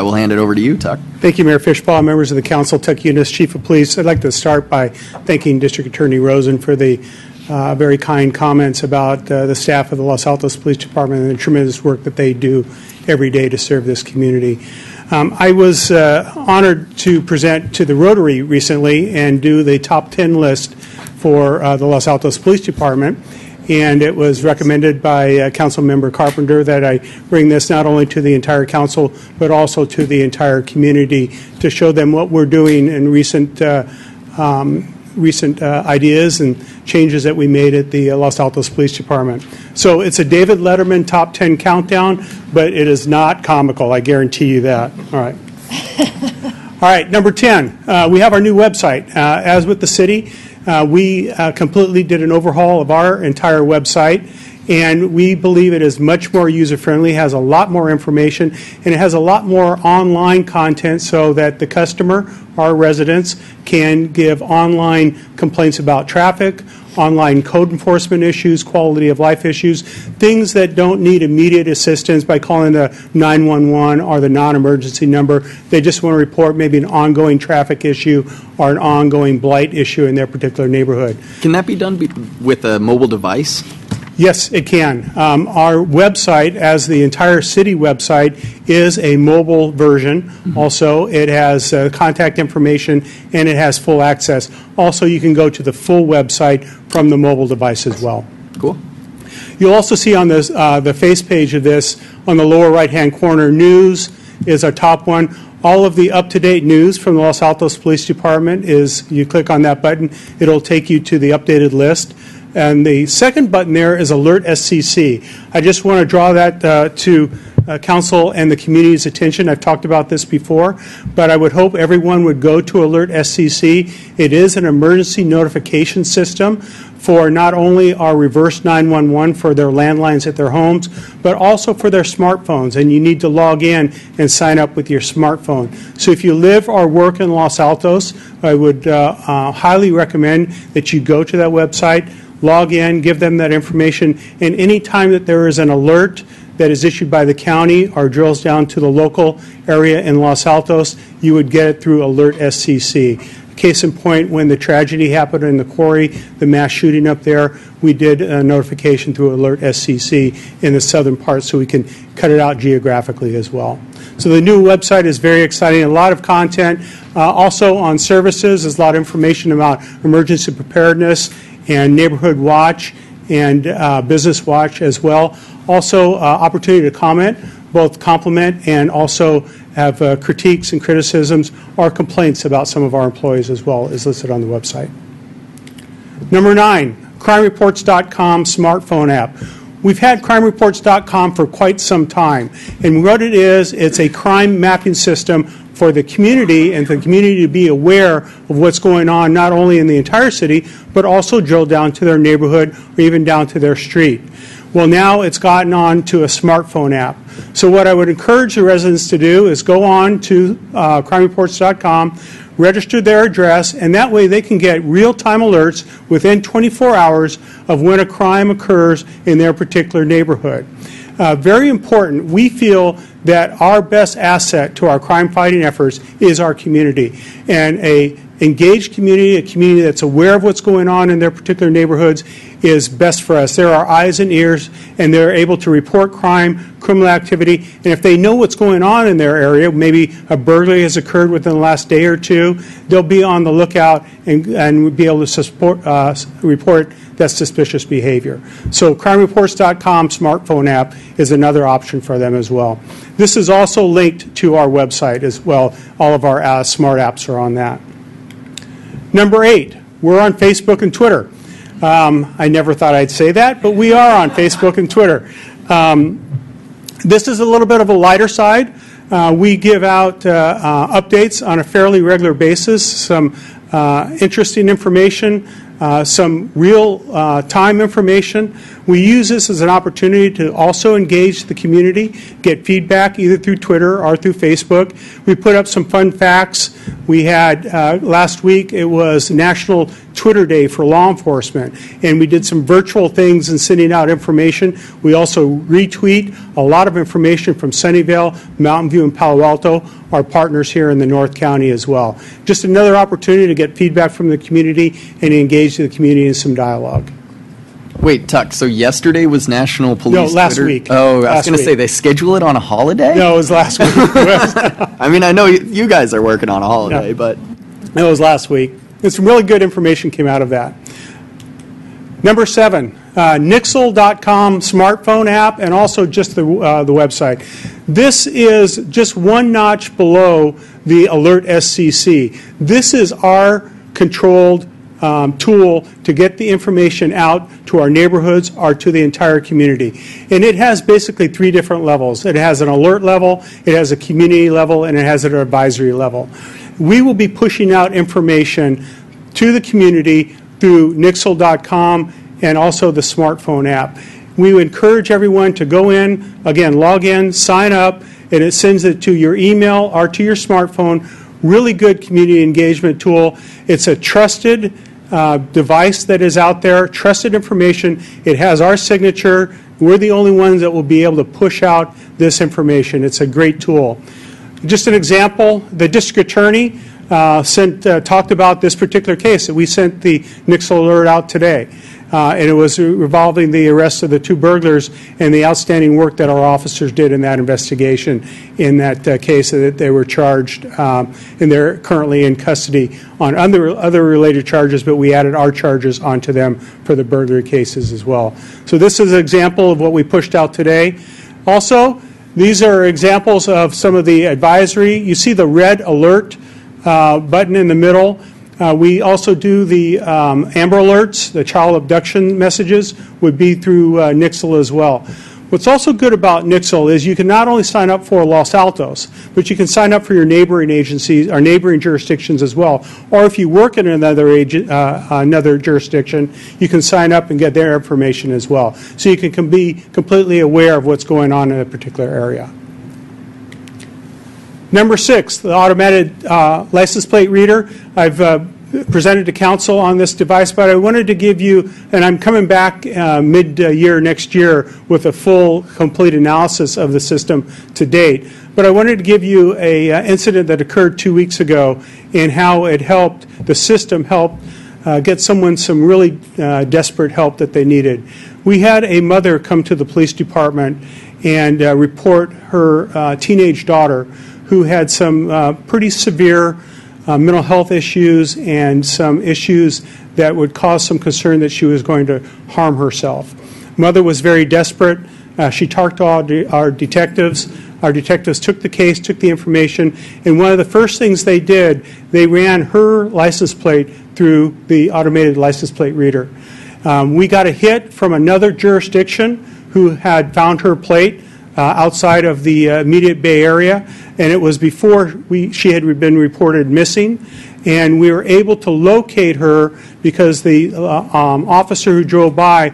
I will hand it over to you, Tuck. Thank you, Mayor Fishbaugh, members of the council, Tuck Younis, Chief of Police. I'd like to start by thanking District Attorney Rosen for the very kind comments about the staff of the Los Altos Police Department and the tremendous work that they do every day to serve this community. I was honored to present to the Rotary recently and do the top 10 list for the Los Altos Police Department. And it was recommended by Council Member Carpenter that I bring this not only to the entire council, but also to the entire community to show them what we're doing in recent ideas and changes that we made at the Los Altos Police Department. So it's a David Letterman top 10 countdown, but it is not comical. I guarantee you that. All right. All right, number 10, we have our new website. As with the city, we completely did an overhaul of our entire website, and we believe it is much more user-friendly, has a lot more information, and it has a lot more online content so that the customer, our residents, can give online complaints about traffic, online code enforcement issues, quality of life issues, things that don't need immediate assistance by calling the 911 or the non-emergency number. They just want to report maybe an ongoing traffic issue or an ongoing blight issue in their particular neighborhood. Can that be done with a mobile device? Yes, it can. Our website, as the entire city website, is a mobile version. Mm-hmm. Also, it has contact information and it has full access. Also, you can go to the full website from the mobile device as well. Cool. You'll also see on this, the face page of this, on the lower right-hand corner, news is our top one. All of the up-to-date news from the Los Altos Police Department is, you click on that button, it'll take you to the updated list. And the second button there is Alert SCC. I just want to draw that to council and the community's attention. I've talked about this before, but I would hope everyone would go to Alert SCC. It is an emergency notification system for not only our reverse 911 for their landlines at their homes, but also for their smartphones. And you need to log in and sign up with your smartphone. So if you live or work in Los Altos, I would highly recommend that you go to that website, log in, give them that information, and any time that there is an alert that is issued by the county or drills down to the local area in Los Altos, you would get it through Alert SCC. Case in point, when the tragedy happened in the quarry, the mass shooting up there, we did a notification through Alert SCC in the southern part so we can cut it out geographically as well. So the new website is very exciting, a lot of content. Also on services, there's a lot of information about emergency preparedness and Neighborhood Watch and Business Watch as well. Also, opportunity to comment, both compliment and also have critiques and criticisms or complaints about some of our employees as well is listed on the website. Number 9, crimereports.com smartphone app. We've had crimereports.com for quite some time, and what it is, it's a crime mapping system for the community and for the community to be aware of what's going on not only in the entire city, but also drill down to their neighborhood or even down to their street. Well, now it's gotten on to a smartphone app. So what I would encourage the residents to do is go on to crimereports.com, register their address, and that way they can get real-time alerts within 24 hours of when a crime occurs in their particular neighborhood. Very important, we feel that our best asset to our crime-fighting efforts is our community. And a engaged community, a community that's aware of what's going on in their particular neighborhoods is best for us. They're our eyes and ears, and they're able to report crime, criminal activity, and if they know what's going on in their area, maybe a burglary has occurred within the last day or two, they'll be on the lookout and be able to report that suspicious behavior. So crimereports.com smartphone app is another option for them as well. This is also linked to our website as well. All of our smart apps are on that. Number 8, we're on Facebook and Twitter. I never thought I'd say that, but we are on Facebook and Twitter. This is a little bit of a lighter side. We give out updates on a fairly regular basis, some interesting information, some real-time information. We use this as an opportunity to also engage the community, get feedback either through Twitter or through Facebook. We put up some fun facts. We had, last week, it was National Twitter Day for law enforcement, and we did some virtual things and sending out information. We also retweet a lot of information from Sunnyvale, Mountain View, and Palo Alto, our partners here in the North County as well. Just another opportunity to get feedback from the community and engage the community in some dialogue. Wait, Tuck, so yesterday was National Police No, last Twitter? week. Oh, I was Last going to say, week. they schedule it on a holiday? No, it was last week. I mean, I know you guys are working on a holiday, Yeah. but... It was last week. And some really good information came out of that. Number 7, Nixle.com smartphone app, and also just the website. This is just one notch below the Alert SCC. This is our controlled tool to get the information out to our neighborhoods or to the entire community. And it has basically 3 different levels. It has an alert level, it has a community level, and it has an advisory level. We will be pushing out information to the community through Nixle.com and also the smartphone app. We encourage everyone to go in, again, log in, sign up, and it sends it to your email or to your smartphone. Really good community engagement tool. It's a trusted device that is out there, trusted information. It has our signature. We're the only ones that will be able to push out this information. It's a great tool. Just an example, the district attorney talked about this particular case that we sent the Nixle alert out today. And it was involving the arrest of the 2 burglars and the outstanding work that our officers did in that investigation in that case that they were charged, and they're currently in custody on other related charges, but we added our charges onto them for the burglary cases as well. So this is an example of what we pushed out today. Also, these are examples of some of the advisory. You see the red alert button in the middle. We also do the Amber Alerts, the child abduction messages would be through Nixle as well. What's also good about Nixle is you can not only sign up for Los Altos, but you can sign up for your neighboring agencies or neighboring jurisdictions as well. Or if you work in another jurisdiction, you can sign up and get their information as well. So you can be completely aware of what's going on in a particular area. Number 6, the automated license plate reader. I've presented to council on this device, but I wanted to give you, and I'm coming back mid-year next year with a full, complete analysis of the system to date. But I wanted to give you an incident that occurred 2 weeks ago and how it helped, the system helped get someone some really desperate help that they needed. We had a mother come to the police department and report her teenage daughter who had some pretty severe mental health issues and some issues that would cause some concern that she was going to harm herself. Mother was very desperate. She talked to our detectives. Our detectives took the case, took the information, and one of the first things they did, they ran her license plate through the automated license plate reader. We got a hit from another jurisdiction who had found her plate outside of the immediate Bay Area, and it was before she had been reported missing, and we were able to locate her because the officer who drove by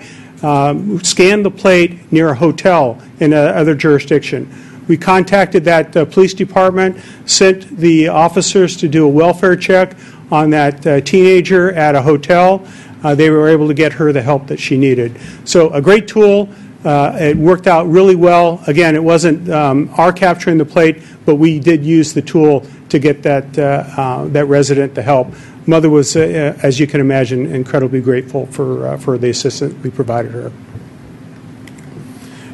scanned the plate near a hotel in another jurisdiction. We contacted that police department, sent the officers to do a welfare check on that teenager at a hotel. They were able to get her the help that she needed. So a great tool. It worked out really well. Again, it wasn't our capturing the plate, but we did use the tool to get that resident the help. Mother was, as you can imagine, incredibly grateful for the assistance we provided her.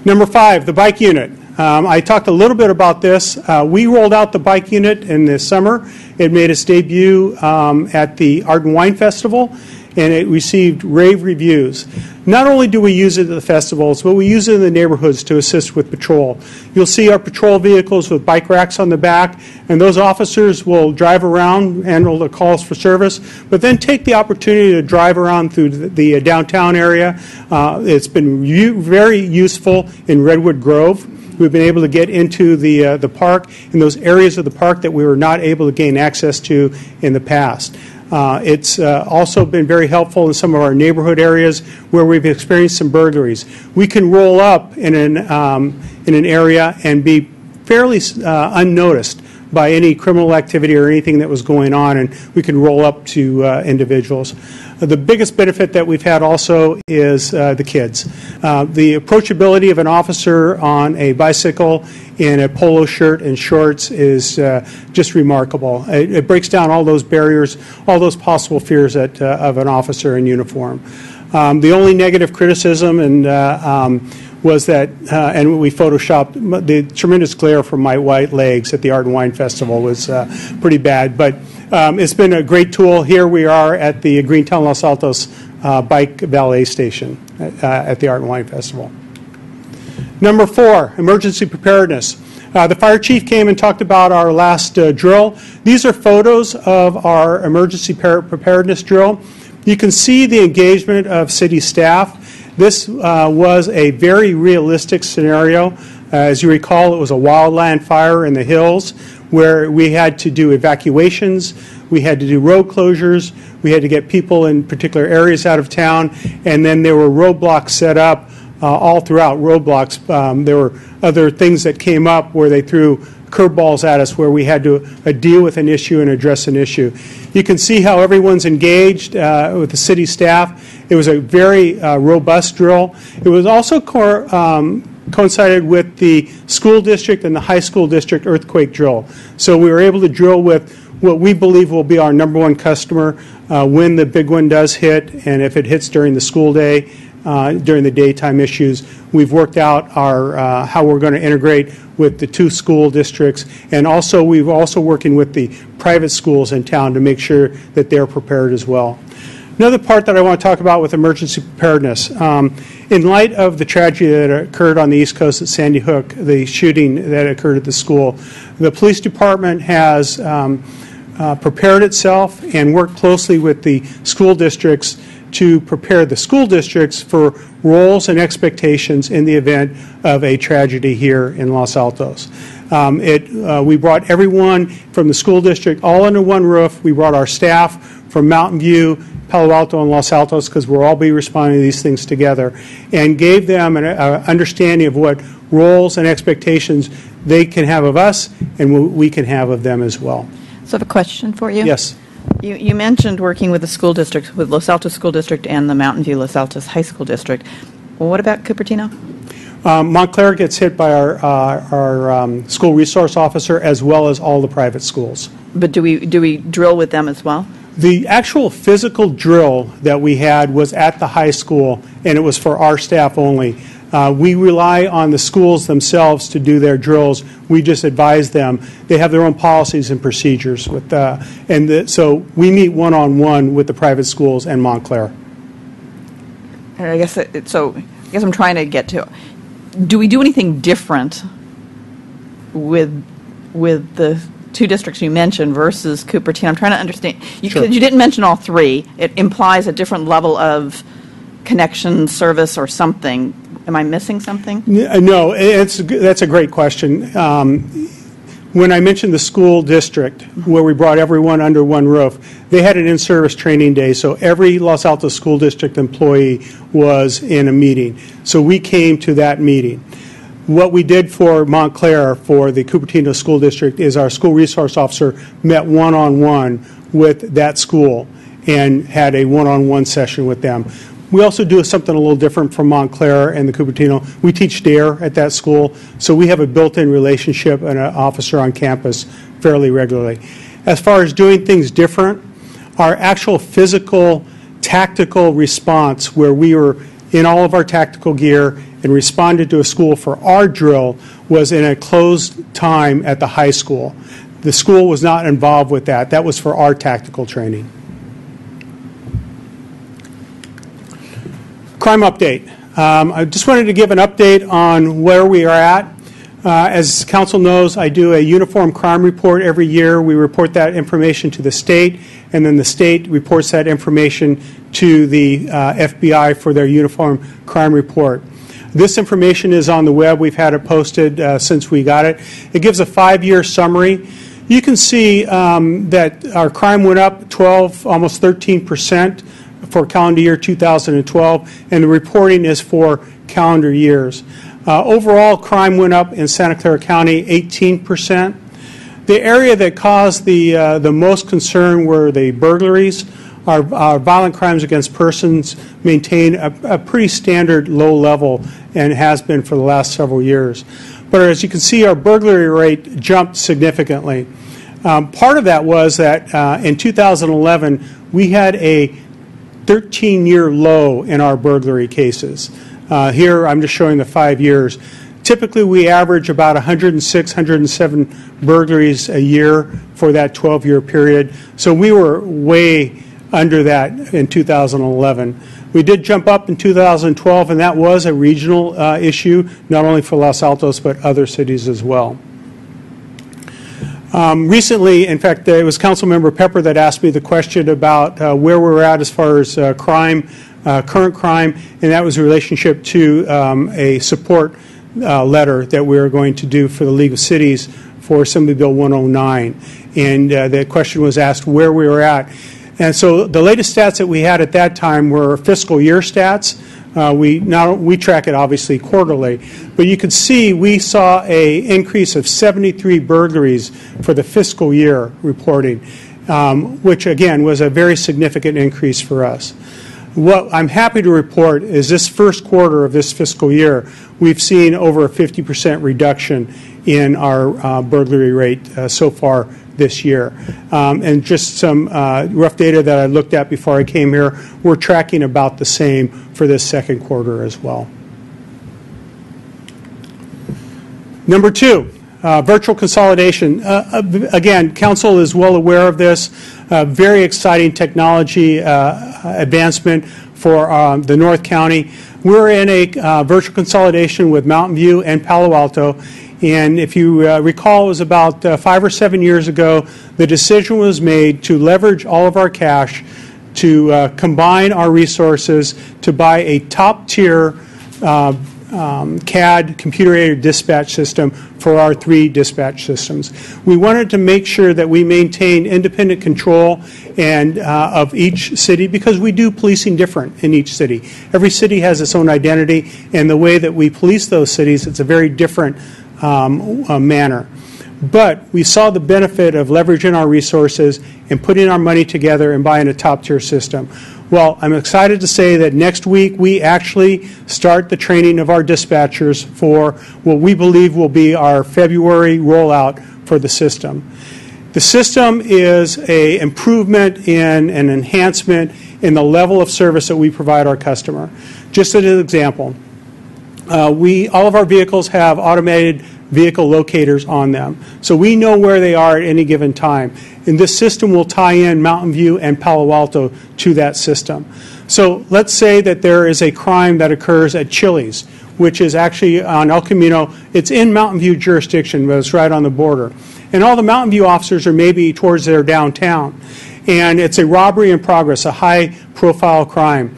Number 5, the bike unit. I talked a little bit about this. We rolled out the bike unit in the summer. It made its debut at the Art and Wine Festival, and it received rave reviews. Not only do we use it at the festivals, but we use it in the neighborhoods to assist with patrol. You'll see our patrol vehicles with bike racks on the back, and those officers will drive around, handle the calls for service, but then take the opportunity to drive around through the downtown area. It's been very useful in Redwood Grove. We've been able to get into the park, in those areas of the park that we were not able to gain access to in the past. It's also been very helpful in some of our neighborhood areas where we've experienced some burglaries. We can roll up in an area and be fairly unnoticed by any criminal activity or anything that was going on, and we can roll up to individuals. The biggest benefit that we've had also is the kids. The approachability of an officer on a bicycle in a polo shirt and shorts is just remarkable. It breaks down all those barriers, all those possible fears of an officer in uniform. The only negative criticism was that, and we photoshopped, the tremendous glare from my white legs at the Art and Wine Festival was pretty bad. But it's been a great tool. Here we are at the Greentown Los Altos bike valet station at the Art and Wine Festival. Number 4, emergency preparedness. The fire chief came and talked about our last drill. These are photos of our emergency preparedness drill. You can see the engagement of city staff. This was a very realistic scenario. As you recall, it was a wildland fire in the hills where we had to do evacuations, we had to do road closures, we had to get people in particular areas out of town, and then there were roadblocks set up all throughout roadblocks. There were other things that came up where they threw curveballs at us where we had to deal with an issue and address an issue. You can see how everyone's engaged with the city staff. It was a very robust drill. It was also coincided with the school district and the high school district earthquake drill. So we were able to drill with what we believe will be our number one customer when the big one does hit, and if it hits during the school day, during the daytime issues. We've worked out our how we're going to integrate with the 2 school districts, and also we've also working with the private schools in town to make sure that they're prepared as well. Another part that I want to talk about with emergency preparedness, in light of the tragedy that occurred on the East Coast at Sandy Hook, the shooting that occurred at the school, the police department has prepared itself and worked closely with the school districts to prepare the school districts for roles and expectations in the event of a tragedy here in Los Altos. We brought everyone from the school district all under one roof. We brought our staff from Mountain View, Palo Alto, and Los Altos, because we'll all be responding to these things together, and gave them an understanding of what roles and expectations they can have of us and what we can have of them as well. So I have a question for you. Yes. You mentioned working with the school district, with Los Altos School District and the Mountain View Los Altos High School District. Well, what about Cupertino? Montclair gets hit by our school resource officer as well as all the private schools. But do we drill with them as well? The actual physical drill that we had was at the high school, and it was for our staff only. We rely on the schools themselves to do their drills. We just advise them. They have their own policies and procedures. So we meet one-on-one with the private schools and Montclair. I guess I'm trying to get to, do we do anything different with the 2 districts you mentioned versus Cupertino? I'm trying to understand. Sure. You didn't mention all 3. It implies a different level of connection, service, or something. Am I missing something? No, that's a great question. When I mentioned the school district, where we brought everyone under one roof, they had an in-service training day, so every Los Altos School District employee was in a meeting. So we came to that meeting. What we did for Montclair, for the Cupertino School District, is our school resource officer met one-on-one with that school and had a one-on-one session with them. We also do something a little different from Montclair and the Cupertino. We teach DARE at that school, so we have a built-in relationship and an officer on campus fairly regularly. As far as doing things different, our actual physical, tactical response, where we were in all of our tactical gear and responded to a school for our drill, was in a closed time at the high school. The school was not involved with that. That was for our tactical training. Crime update. I just wanted to give an update on where we are at. As council knows, I do a uniform crime report every year. We report that information to the state, and then the state reports that information to the FBI for their uniform crime report. This information is on the web. We've had it posted since we got it. It gives a 5-year summary. You can see that our crime went up 12, almost 13%. For calendar year 2012, and the reporting is for calendar years. Overall, crime went up in Santa Clara County 18%. The area that caused the most concern were the burglaries. Our violent crimes against persons maintain a pretty standard low level and has been for the last several years. But as you can see, our burglary rate jumped significantly. Part of that was that in 2011, we had a 13-year low in our burglary cases. Here, I'm just showing the 5 years. Typically, we average about 106, 107 burglaries a year for that 12-year period. So we were way under that in 2011. We did jump up in 2012, and that was a regional issue, not only for Los Altos, but other cities as well. Recently, in fact, it was Councilmember Pepper that asked me the question about where we're at as far as crime, current crime, and that was in relationship to a support letter that we are going to do for the League of Cities for Assembly Bill 109. And the question was asked where we were at. And so the latest stats that we had at that time were fiscal year stats. We track it obviously quarterly, but you can see we saw an increase of 73 burglaries for the fiscal year reporting, which again was a very significant increase for us. What I'm happy to report is this first quarter of this fiscal year, we've seen over a 50% reduction in our burglary rate so far this year. And just some rough data that I looked at before I came here, we're tracking about the same for this second quarter as well. Number two, virtual consolidation. Again, Council is well aware of this. Very exciting technology advancement for the North County. We're in a virtual consolidation with Mountain View and Palo Alto. And if you recall, it was about 5 or 7 years ago, the decision was made to leverage all of our cash to combine our resources to buy a top-tier CAD, computer-aided dispatch system for our 3 dispatch systems. We wanted to make sure that we maintain independent control and of each city, because we do policing different in each city. Every city has its own identity, and the way that we police those cities, it's a very different manner. But we saw the benefit of leveraging our resources and putting our money together and buying a top-tier system. Well, I'm excited to say that next week we actually start the training of our dispatchers for what we believe will be our February rollout for the system. The system is an improvement in an enhancement in the level of service that we provide our customer. Just as an example, all of our vehicles have automated vehicle locators on them. So we know where they are at any given time. And this system will tie in Mountain View and Palo Alto to that system. So let's say that there is a crime that occurs at Chili's, which is actually on El Camino. It's in Mountain View jurisdiction, but it's right on the border. And all the Mountain View officers are maybe towards their downtown. And it's a robbery in progress, a high-profile crime.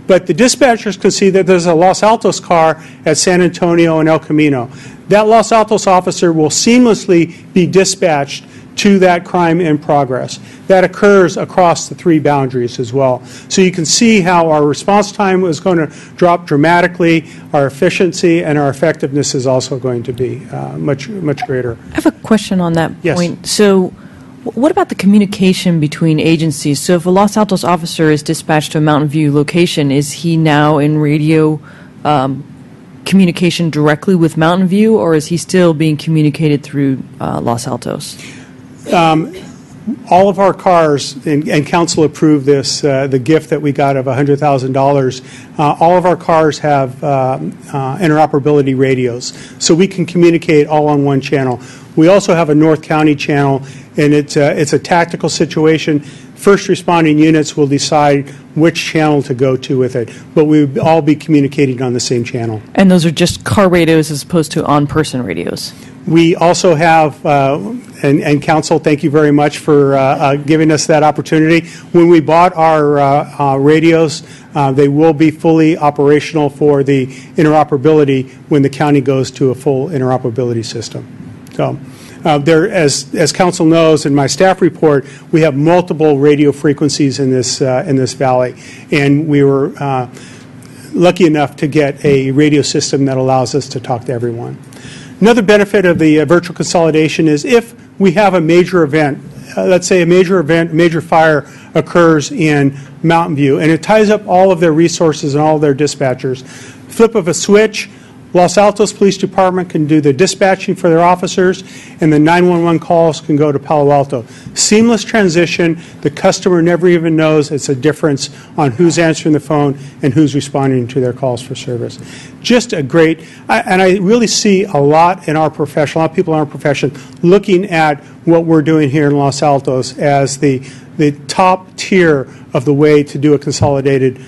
But the dispatchers can see that there's a Los Altos car at San Antonio and El Camino. That Los Altos officer will seamlessly be dispatched to that crime in progress. That occurs across the 3 boundaries as well. So you can see how our response time is going to drop dramatically, our efficiency and our effectiveness is also going to be much greater. I have a question on that point. Yes. So what about the communication between agencies? So if a Los Altos officer is dispatched to a Mountain View location, is he now in radio communication directly with Mountain View, or is he still being communicated through Los Altos? All of our cars, and Council approved this, the gift that we got of $100,000, all of our cars have interoperability radios, so we can communicate all on one channel. We also have a North County channel, and it's a tactical situation. First responding units will decide which channel to go to with it, but we would all be communicating on the same channel. And those are just car radios as opposed to on-person radios? We also have, and Council, thank you very much for giving us that opportunity. When we bought our radios, they will be fully operational for the interoperability when the county goes to a full interoperability system. So, as Council knows, in my staff report, we have multiple radio frequencies in this valley, and we were lucky enough to get a radio system that allows us to talk to everyone. Another benefit of the virtual consolidation is if we have a major event. Let's say a major fire occurs in Mountain View, and it ties up all of their resources and all of their dispatchers. Flip of a switch, Los Altos Police Department can do the dispatching for their officers, and the 911 calls can go to Palo Alto. Seamless transition. The customer never even knows it's a difference on who's answering the phone and who's responding to their calls for service. Just a great, and I really see a lot in our profession, a lot of people in our profession looking at what we're doing here in Los Altos as the top tier of the way to do a consolidated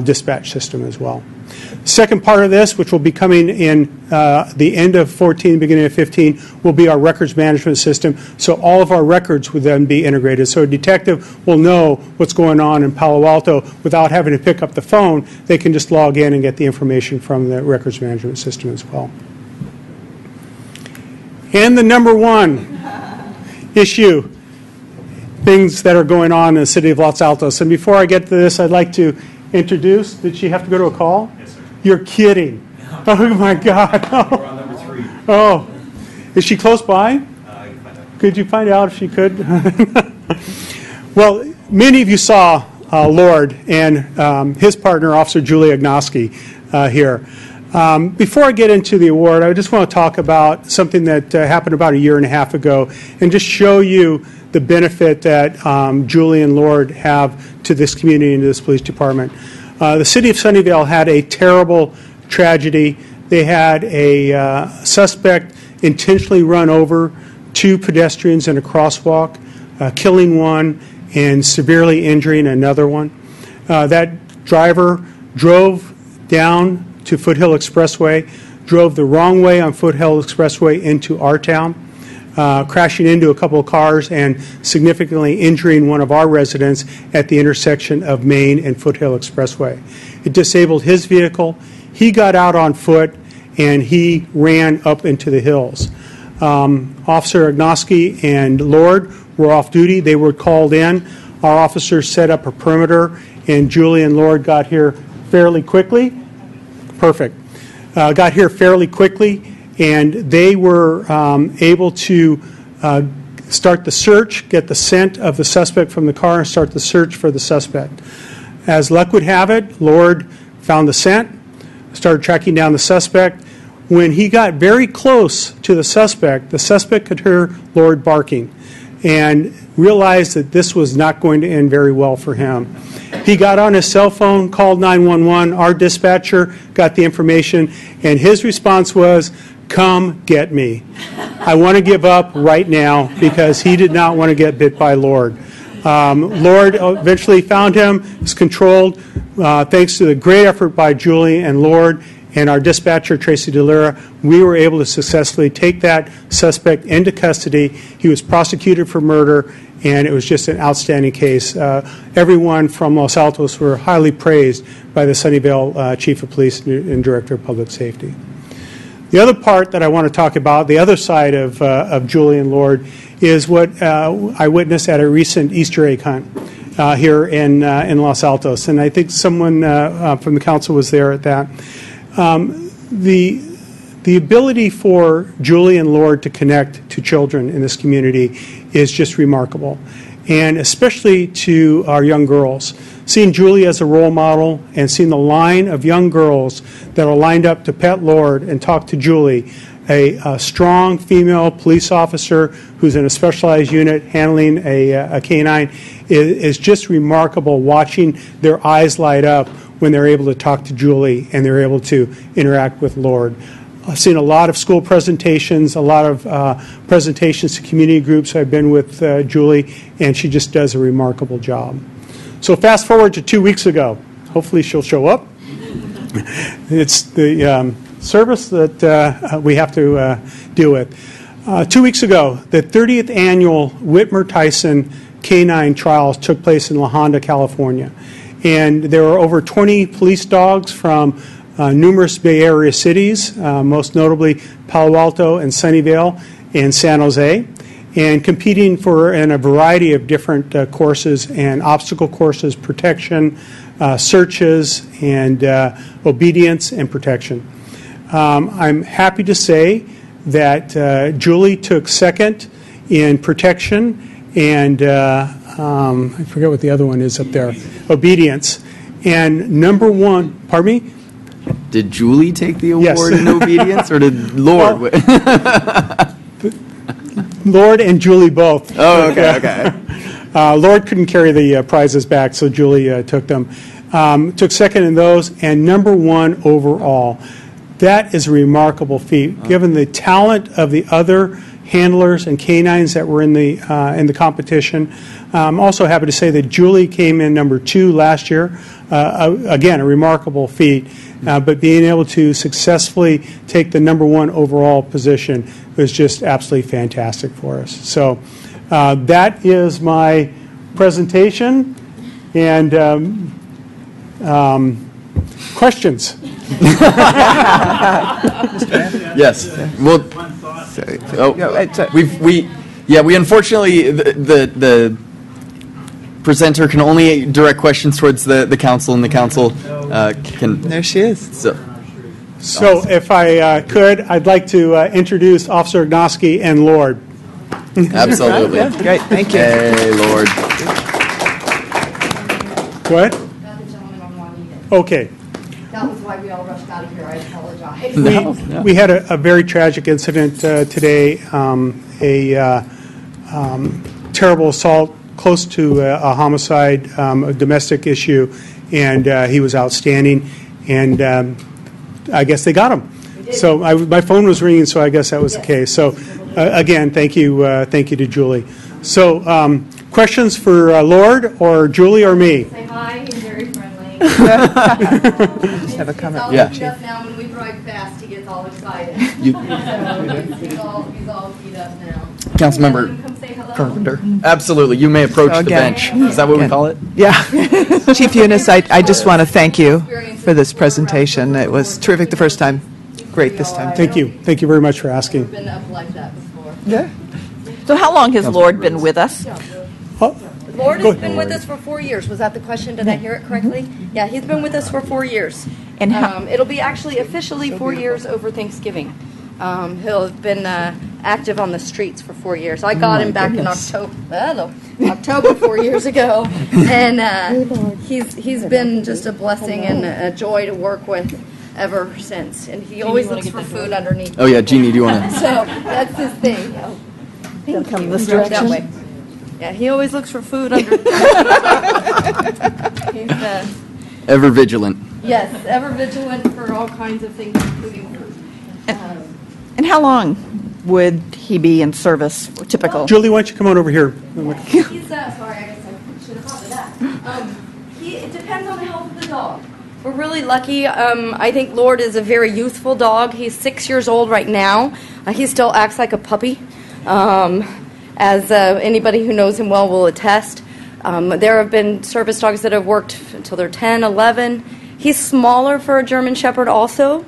dispatch system as well. Second part of this, which will be coming in the end of 14, beginning of 15, will be our records management system. So all of our records would then be integrated. So a detective will know what's going on in Palo Alto without having to pick up the phone. They can just log in and get the information from the records management system as well. And the number one issue, things that are going on in the city of Los Altos. And before I get to this, I'd like to introduce, did she have to go to a call? Yes, sir. You're kidding. Oh, my God. We're on number 3. Oh. Is she close by? I can find out. Could you find out if she could? Well, many of you saw Lord and his partner, Officer Julie Agnoski, here. Before I get into the award, I just want to talk about something that happened about a year and a half ago and just show you the benefit that Julie and Lord have to this community and to this police department. The city of Sunnyvale had a terrible tragedy. They had a suspect intentionally run over 2 pedestrians in a crosswalk, killing one and severely injuring another one. That driver drove down to Foothill Expressway, drove the wrong way on Foothill Expressway into our town, crashing into a couple of cars and significantly injuring one of our residents at the intersection of Main and Foothill Expressway. It disabled his vehicle. He got out on foot and he ran up into the hills. Officer Agnoski and Lord were off duty. They were called in. Our officers set up a perimeter, and Julie and Lord got here fairly quickly. Perfect. Got here fairly quickly, and they were able to start the search, get the scent of the suspect from the car, and start the search for the suspect. As luck would have it, Lord found the scent, started tracking down the suspect. When he got very close to the suspect could hear Lord barking and realized that this was not going to end very well for him. He got on his cell phone, called 911. Our dispatcher got the information, and his response was, "Come get me. I want to give up right now," because he did not want to get bit by Lord. Lord eventually found him. It was controlled thanks to the great effort by Julie and Lord and our dispatcher, Tracy DeLira. We were able to successfully take that suspect into custody. He was prosecuted for murder, and it was just an outstanding case. Everyone from Los Altos were highly praised by the Sunnyvale Chief of Police and Director of Public Safety. The other part that I want to talk about, the other side of Julie and Lord, is what I witnessed at a recent Easter egg hunt here in Los Altos, and I think someone from the council was there at that. The ability for Julie and Lord to connect to children in this community is just remarkable, and especially to our young girls. Seeing Julie as a role model and seeing the line of young girls that are lined up to pet Lord and talk to Julie, a strong female police officer who's in a specialized unit handling a canine, is just remarkable, watching their eyes light up when they're able to talk to Julie and they're able to interact with Lord. I've seen a lot of school presentations, a lot of presentations to community groups. I've been with Julie, and she just does a remarkable job. So fast forward to 2 weeks ago. Hopefully she'll show up. It's the service that we have to deal with. 2 weeks ago, the 30th annual Whitmer-Tyson Canine Trials took place in La Honda, California. And there were over 20 police dogs from numerous Bay Area cities, most notably Palo Alto and Sunnyvale and San Jose, and competing in a variety of different courses and obstacle courses, protection, searches, and obedience and protection. I'm happy to say that Julie took second in protection and I forget what the other one is up there, obedience. And number one, pardon me? Did Julie take the Yes. award in obedience, or did Lord? Lord and Julie both. Oh, okay, okay. Lord couldn't carry the prizes back, so Julie took them. Took second in those, and number one overall. That is a remarkable feat, given the talent of the other handlers and canines that were in the competition. I'm also happy to say that Julie came in number 2 last year. Again, a remarkable feat. But being able to successfully take the number 1 overall position was just absolutely fantastic for us. So that is my presentation. And questions? Yes. Well, we unfortunately the presenter can only direct questions towards the council, and the council can. There she is. So if I could, I'd like to introduce Officer Ignoski and Lord. Absolutely. Yeah, great, thank you. Hey, Lord. What? Not the gentleman on Juanita. Okay. That was why we all rushed out of here. I apologize. We had a very tragic incident today, a terrible assault close to a homicide, a domestic issue, and he was outstanding, and I guess they got him. So my phone was ringing, so I guess that was the case. So again, thank you to Julie. So questions for Lord or Julie or me? Say hi. He's very friendly. Have a comment. Yeah. He's all keyed up now. When we drive fast, he gets all excited. You- So he's all keyed up now. Councilmember Come say hello. Carpenter. Absolutely. You may approach So the again- bench. Is that what we Again. call it? Yeah. Chief Younis, I just want to thank you for this presentation. It was terrific the first time. Great this time. Thank you. Thank you very much for asking. Been up like that before. Yeah. So how long has Lord been with us? Oh, Lord Go has ahead. been with us for 4 years. Was that the question? Did I hear it correctly? Yeah, he's been with us for 4 years. And how- It'll be actually officially 4 years over Thanksgiving. He'll have been active on the streets for 4 years. I got him back in October 4 years ago, and he's been just a blessing and a joy to work with ever since. And he always looks for food underneath. Oh yeah, Jeannie, do you want to? So that's his thing. Thank come you. this That direction? way. Yeah, he always looks for food under. He's Ever vigilant. yes, ever vigilant for all kinds of things, including food. And how long would he be in service, typical? Julie, why don't you come on over here? He's sorry, I guess I should have thought of that. It depends on the health of the dog. We're really lucky. I think Lord is a very youthful dog. He's 6 years old right now. He still acts like a puppy. As anybody who knows him well will attest. There have been service dogs that have worked until they're 10, 11. He's smaller for a German Shepherd also,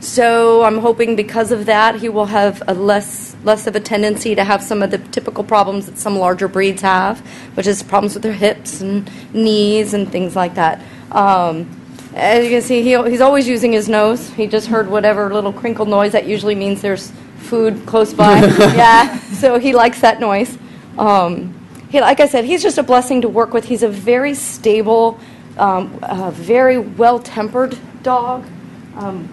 so I'm hoping because of that he will have a less of a tendency to have some of the typical problems that some larger breeds have, which is problems with their hips and knees and things like that. As you can see, he's always using his nose. He just heard whatever little crinkle noise. That usually means there's food close by. Yeah, so he likes that noise. Like I said, he's just a blessing to work with. He's a very stable, very well-tempered dog.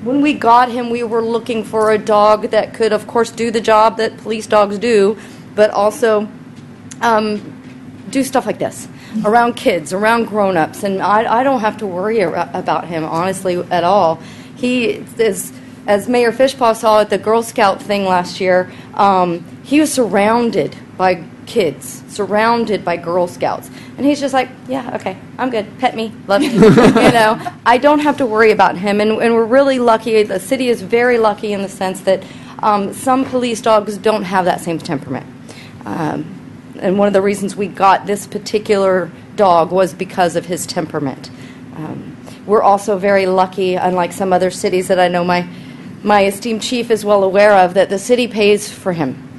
When we got him, we were looking for a dog that could, of course, do the job that police dogs do, but also do stuff like this around kids, around grown-ups. And I don't have to worry about him, honestly, at all. He is... As Mayor Fishpaw saw at the Girl Scout thing last year, he was surrounded by kids, surrounded by Girl Scouts. And he's just like, yeah, okay, I'm good. Pet me, love me. I don't have to worry about him. And we're really lucky. The city is very lucky in the sense that some police dogs don't have that same temperament. And one of the reasons we got this particular dog was because of his temperament. We're also very lucky, unlike some other cities that I know my esteemed chief is well aware of, that the city pays for him.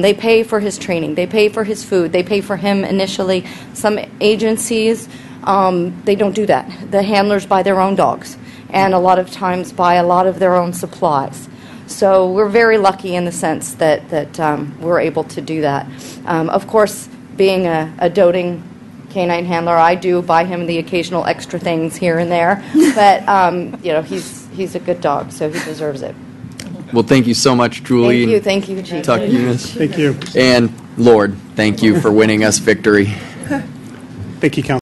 They pay for his training. They pay for his food. They pay for him initially. Some agencies, they don't do that. The handlers buy their own dogs and a lot of times buy a lot of their own supplies. So we're very lucky in the sense that we're able to do that. Of course, being a doting canine handler, I do buy him the occasional extra things here and there, but he's a good dog, so he deserves it. Well, thank you so much, Julie. Thank you, Chief. Tuck, Younis. Thank you. And Lord, thank you for winning us victory. Thank you, Council.